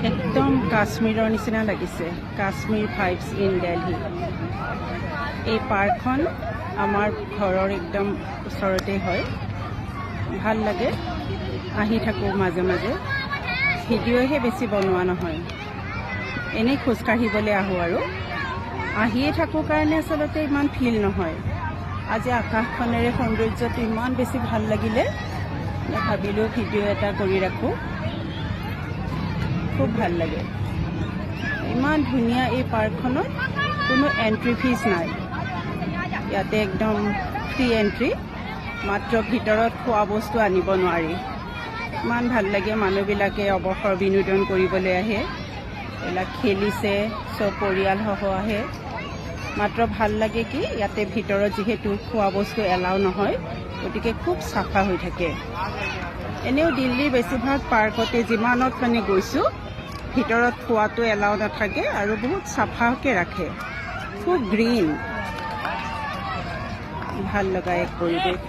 একদম কাশ্মীৰৰ নিচিনা লাগিছে, কাশ্মীৰ ভাইবছ ইন দিল্লী। এই পাৰ্কখন আমাৰ ঘৰৰ একদম ওচৰতে হয়, ভাল লাগে, আহি থাকোঁ মাজে মাজে। ভিডিঅ'হে বেছি বনোৱা নহয়, এনেই খোজকাঢ়িবলৈ আহোঁ আৰু আহিয়ে থাকোঁ কাৰণে আচলতে ইমান ফিল নহয়। আজি আকাশখনেৰে সৌন্দৰ্যটো ইমান বেছি ভাল লাগিলে, ভাবিলোঁ ভিডিঅ' এটা কৰি ৰাখোঁ। খুব ভাল লাগে, ইমান ধুনীয়া এই পাৰ্কখনত কোনো এণ্ট্ৰি ফিজ নাই। ইয়াতে একদম ফ্ৰী এণ্ট্ৰি, মাত্ৰ ভিতৰত খোৱা বস্তু আনিব নোৱাৰি। ইমান ভাল লাগে, মানুহবিলাকে অৱসৰ বিনোদন কৰিবলৈ আহে, এইবিলাক খেলিছে, চব পৰিয়ালসহ আহে। মাত্ৰ ভাল লাগে কি ইয়াতে ভিতৰত যিহেতু খোৱা বস্তু এলাও নহয়, গতিকে খুব চাফা হৈ থাকে। এনেও দিল্লীৰ বেছিভাগ পাৰ্কতে যিমানত মানে গৈছোঁ, ভিতৰত খোৱাটো এলাও নাথাকে আৰু বহুত চাফাকৈ ৰাখে, খুব গ্ৰীণ, ভাল লগা এক পৰিৱেশ।